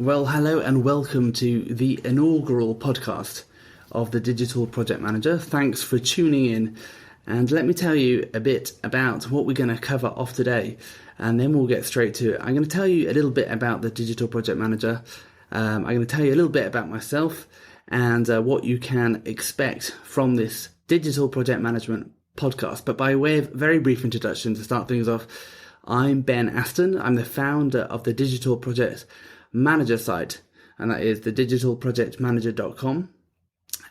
Well, hello and welcome to the inaugural podcast of the Digital Project Manager. Thanks for tuning in, and let me tell you a bit about what we're going to cover off today, and then we'll get straight to it. I'm going to tell you a little bit about the Digital Project Manager. I'm going to tell you a little bit about myself and what you can expect from this Digital Project Management podcast. But by way of very brief introduction to start things off, I'm Ben Aston. I'm the founder of the Digital Project Manager site, and that is the digitalprojectmanager.com.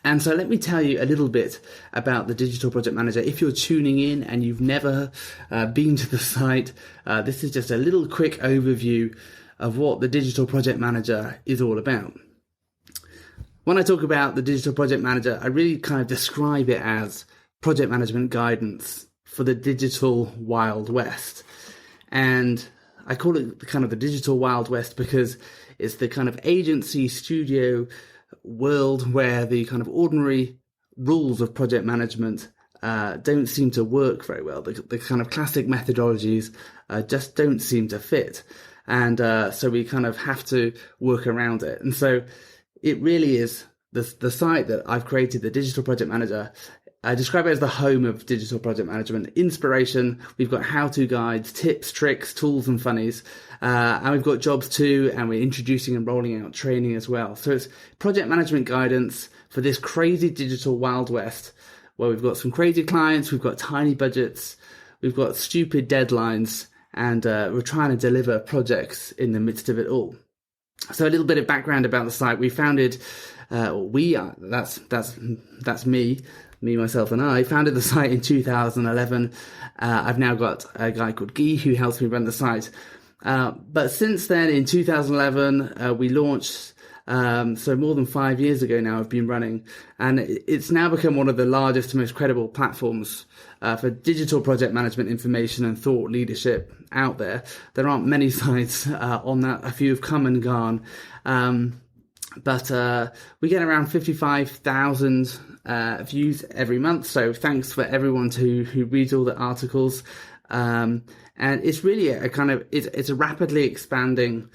And so let me tell you a little bit about the Digital Project Manager. If you're tuning in and you've never been to the site, this is just a little quick overview of what the Digital Project Manager is all about. When I talk about the Digital Project Manager, I really kind of describe it as project management guidance for the digital Wild West. And I call it kind of the digital Wild West because it's the kind of agency studio world where the kind of ordinary rules of project management don't seem to work very well. The kind of classic methodologies just don't seem to fit. And so we kind of have to work around it. And so it really is the site that I've created, the Digital Project Manager. I describe it as the home of digital project management. Inspiration, we've got how-to guides, tips, tricks, tools and funnies. And we've got jobs too, and we're introducing and rolling out training as well. So it's project management guidance for this crazy digital Wild West, where we've got some crazy clients, we've got tiny budgets, we've got stupid deadlines, and we're trying to deliver projects in the midst of it all. So a little bit of background about the site. We founded, that's me, myself, and I founded the site in 2011. I've now got a guy called Guy who helps me run the site. But since then, in 2011, we launched, so more than 5 years ago now I've been running, and it's now become one of the largest and most credible platforms for digital project management information and thought leadership out there. There aren't many sites on that. A few have come and gone. But we get around 55,000 views every month. So thanks for everyone who reads all the articles. And it's really it's a rapidly expanding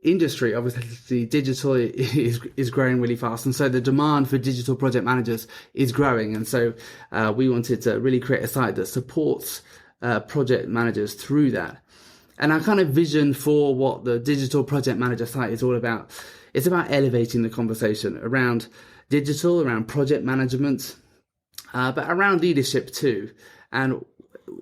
industry. Obviously, digital is growing really fast, and so the demand for digital project managers is growing. And so we wanted to really create a site that supports project managers through that. And our kind of vision for what the Digital Project Manager site is all about, it's about elevating the conversation around digital, around project management, but around leadership too. And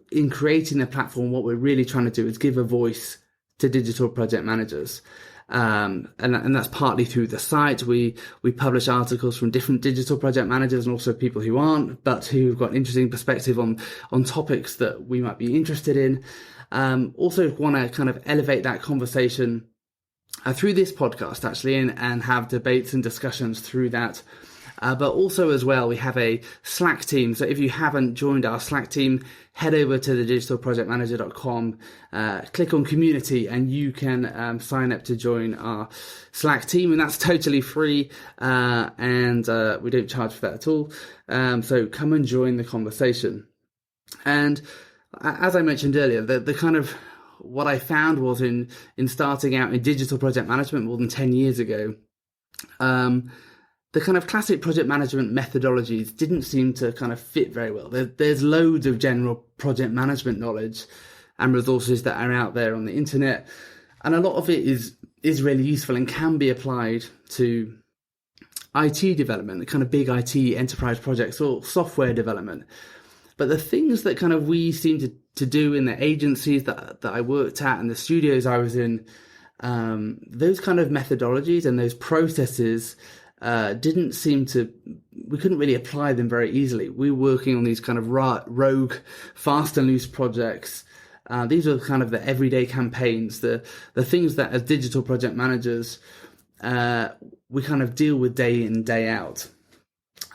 in creating the platform, what we're really trying to do is give a voice to digital project managers. And that's partly through the site. We publish articles from different digital project managers and also people who aren't, but who've got interesting perspective on topics that we might be interested in. Also want to kind of elevate that conversation through this podcast actually, and have debates and discussions through that. But also as well, we have a Slack team. So if you haven't joined our Slack team, head over to the digitalprojectmanager.com, click on community, and you can sign up to join our Slack team. And that's totally free. And we don't charge for that at all. So come and join the conversation. And as I mentioned earlier, the kind of what I found was in starting out in digital project management more than 10 years ago, the kind of classic project management methodologies didn't seem to kind of fit very well. There's loads of general project management knowledge and resources that are out there on the internet, and a lot of it is really useful and can be applied to IT development, the kind of big IT enterprise projects or software development. But the things that kind of we seem to do in the agencies that I worked at and the studios I was in, those kind of methodologies and those processes didn't seem to, we couldn't really apply them very easily. We were working on these kind of rogue, fast and loose projects. These are kind of the everyday campaigns, the things that as digital project managers, we kind of deal with day in, day out.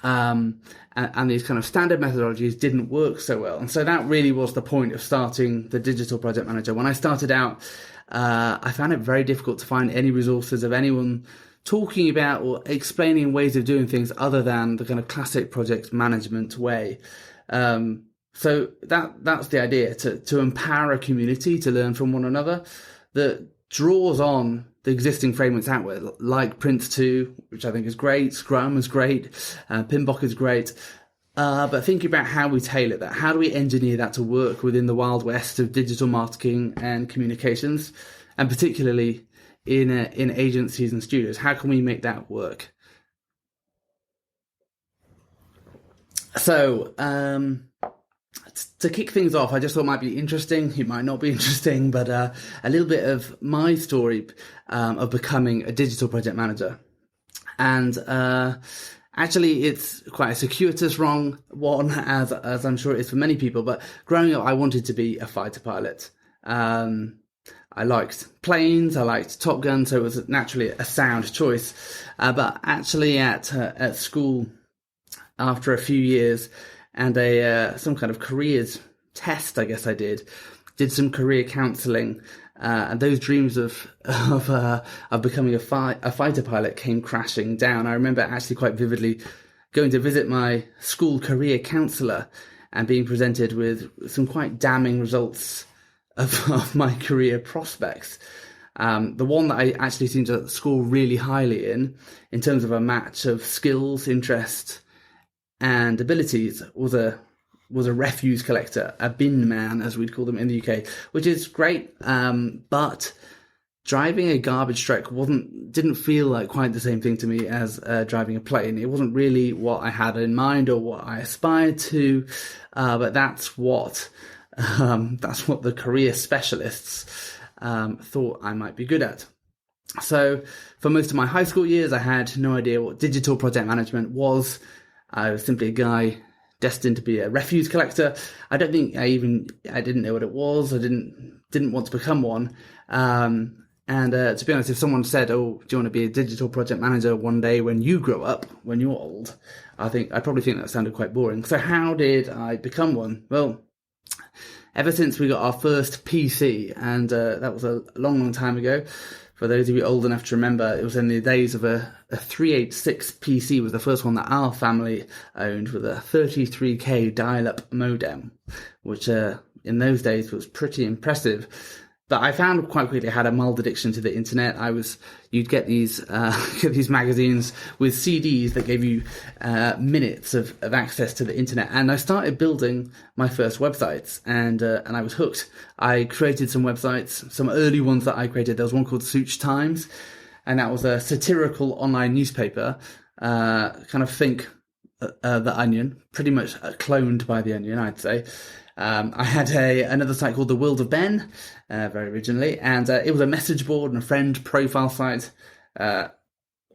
And these kind of standard methodologies didn't work so well. And so that really was the point of starting the Digital Project Manager. When I started out, I found it very difficult to find any resources of anyone talking about or explaining ways of doing things other than the kind of classic project management way. So that's the idea, to empower a community to learn from one another. That draws on the existing frameworks out there, like Prince 2, which I think is great, Scrum is great, PMBOK is great, but thinking about how we tailor that, how do we engineer that to work within the wild west of digital marketing and communications, and particularly in agencies and studios, how can we make that work? So, to kick things off, I just thought it might be interesting. It might not be interesting, but a little bit of my story of becoming a digital project manager. And actually, it's quite a circuitous wrong one, as I'm sure it is for many people. But growing up, I wanted to be a fighter pilot. I liked planes, I liked Top Gun, so it was naturally a sound choice. But actually, at school, after a few years, and some kind of careers test, I guess I did some career counselling, and those dreams of becoming a fighter pilot came crashing down. I remember actually quite vividly going to visit my school career counsellor and being presented with some quite damning results of my career prospects. The one that I actually seemed to score really highly in terms of a match of skills, interest, and abilities was a refuse collector, a bin man, as we'd call them in the UK, which is great. But driving a garbage truck didn't feel like quite the same thing to me as driving a plane. It wasn't really what I had in mind or what I aspired to. But that's what the career specialists thought I might be good at. So for most of my high school years, I had no idea what digital project management was. I was simply a guy destined to be a refuse collector. I don't think I didn't know what it was. I didn't want to become one. And to be honest, if someone said, "Oh, do you want to be a digital project manager one day when you grow up, when you're old?" I'd probably think that sounded quite boring. So how did I become one? Well, ever since we got our first PC, and that was a long, long time ago. For those of you old enough to remember, it was in the days of a 386 PC was the first one that our family owned, with a 33K dial-up modem, which in those days was pretty impressive. But I found quite quickly I had a mild addiction to the internet. You'd get these magazines with CDs that gave you minutes of access to the internet, and I started building my first websites, and I was hooked. I created some websites, some early ones that I created. There was one called Such Times, and that was a satirical online newspaper, kind of think The Onion, pretty much cloned by The Onion, I'd say. I had another site called The World of Ben, very originally, and it was a message board and a friend profile site,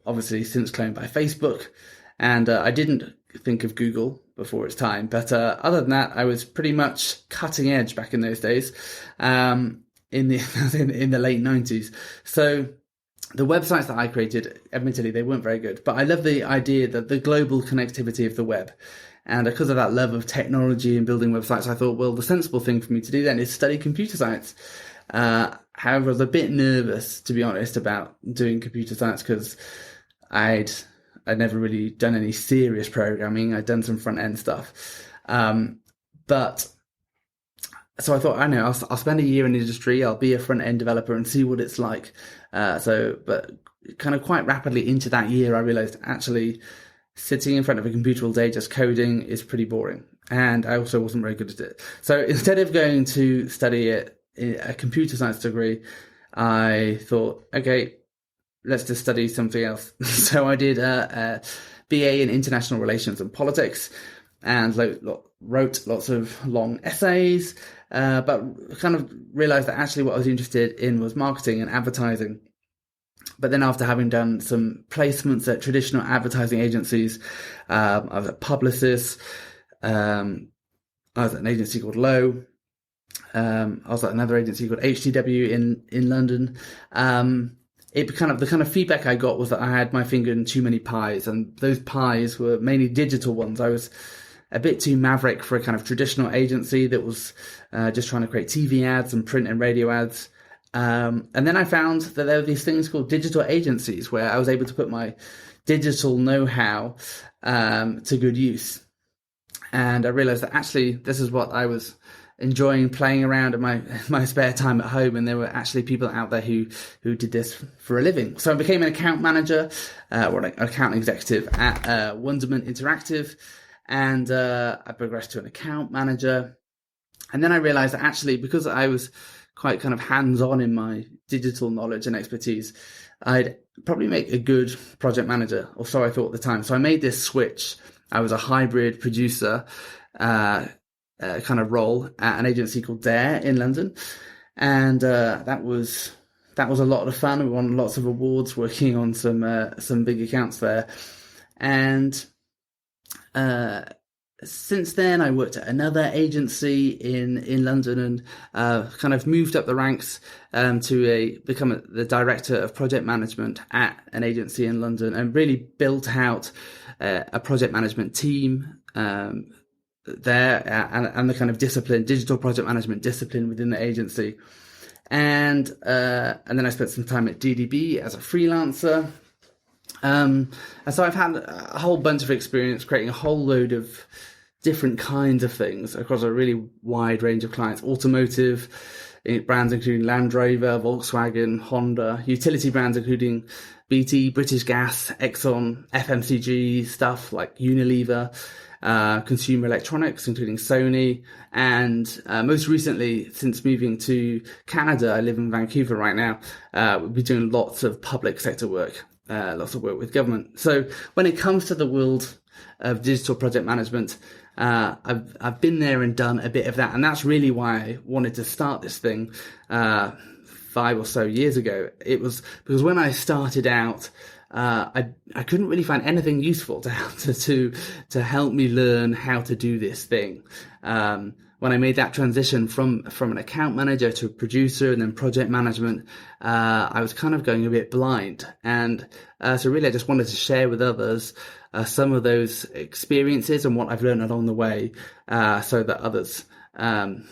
obviously since cloned by Facebook. And I didn't think of Google before its time, but other than that, I was pretty much cutting edge back in those days, in the late 90s. So the websites that I created, admittedly, they weren't very good, but I love the idea that the global connectivity of the web. And because of that love of technology and building websites, I thought, well, the sensible thing for me to do then is study computer science. However, I was a bit nervous, to be honest, about doing computer science because I'd never really done any serious programming. I'd done some front end stuff. But so I thought, I know, I'll spend a year in the industry. I'll be a front end developer and see what it's like. But kind of quite rapidly into that year, I realized actually, sitting in front of a computer all day just coding is pretty boring. And I also wasn't very good at it. So instead of going to study a computer science degree, I thought, okay, let's just study something else. So I did a BA in International Relations and Politics, and wrote lots of long essays, but kind of realized that actually what I was interested in was marketing and advertising. But then after having done some placements at traditional advertising agencies, I was a publicist, I was at an agency called Lowe, I was at another agency called HTW in London. The kind of feedback I got was that I had my finger in too many pies, and those pies were mainly digital ones. I was a bit too maverick for a kind of traditional agency that was just trying to create TV ads and print and radio ads. And then I found that there were these things called digital agencies where I was able to put my digital know-how to good use. And I realized that actually this is what I was enjoying playing around in my spare time at home, and there were actually people out there who did this for a living. So I became an account manager, or an account executive at Wonderment Interactive, and I progressed to an account manager. And then I realized that actually, because I was quite kind of hands-on in my digital knowledge and expertise, I'd probably make a good project manager, or so I thought at the time. So I made this switch. I was a hybrid producer kind of role at an agency called Dare in London, and that was a lot of fun. We won lots of awards working on some big accounts there, and since then I worked at another agency in London, and kind of moved up the ranks to become the director of project management at an agency in London, and really built out a project management team there, and the kind of digital project management discipline within the agency. And then I spent some time at DDB as a freelancer. And so I've had a whole bunch of experience creating a whole load of different kinds of things across a really wide range of clients: automotive brands including Land Rover, Volkswagen, Honda; utility brands including BT, British Gas, Exxon; FMCG stuff like Unilever; consumer electronics including Sony; and most recently, since moving to Canada, I live in Vancouver right now, we'll be doing lots of public sector work, lots of work with government. So when it comes to the world of digital project management, I've been there and done a bit of that, and that's really why I wanted to start this thing 5 or so years ago. It was because when I started out, I couldn't really find anything useful to help me learn how to do this thing. When I made that transition from an account manager to a producer and then project management, I was kind of going a bit blind. And so really I just wanted to share with others some of those experiences and what I've learned along the way, so that others can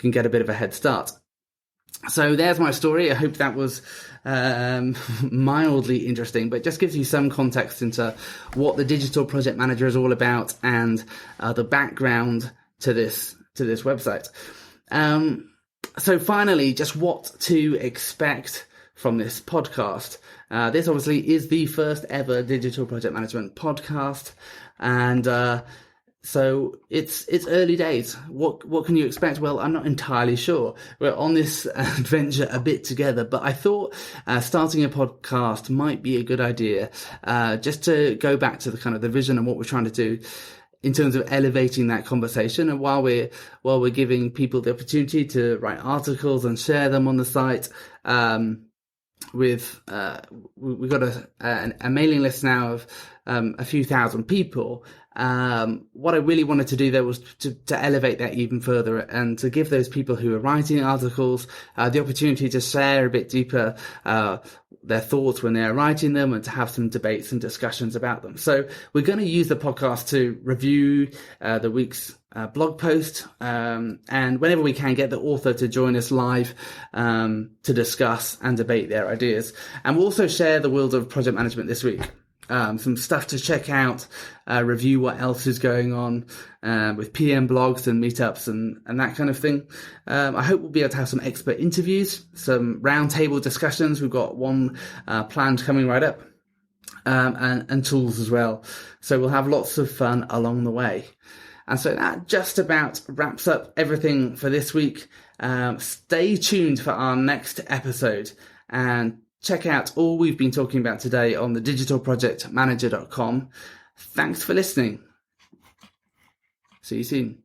get a bit of a head start. So there's my story. I hope that was mildly interesting, but it just gives you some context into what the digital project manager is all about, and the background to this website. So finally, just what to expect from this podcast. This obviously is the first ever digital project management podcast, and so it's early days. What can you expect? Well, I'm not entirely sure. We're on this adventure a bit together, but I thought starting a podcast might be a good idea, just to go back to the kind of the vision and what we're trying to do in terms of elevating that conversation. And while we're giving people the opportunity to write articles and share them on the site, we've got a mailing list now of a few thousand people. What I really wanted to do there was to elevate that even further, and to give those people who are writing articles the opportunity to share a bit deeper their thoughts when they're writing them, and to have some debates and discussions about them. So we're going to use the podcast to review the week's blog post, and whenever we can, get the author to join us live to discuss and debate their ideas. And we'll also share the world of project management this week. Some stuff to check out, review what else is going on with PM blogs and meetups and that kind of thing. I hope we'll be able to have some expert interviews, some roundtable discussions. We've got one planned coming right up, and tools as well. So we'll have lots of fun along the way. And so that just about wraps up everything for this week. Stay tuned for our next episode, and check out all we've been talking about today on thedigitalprojectmanager.com. Thanks for listening. See you soon.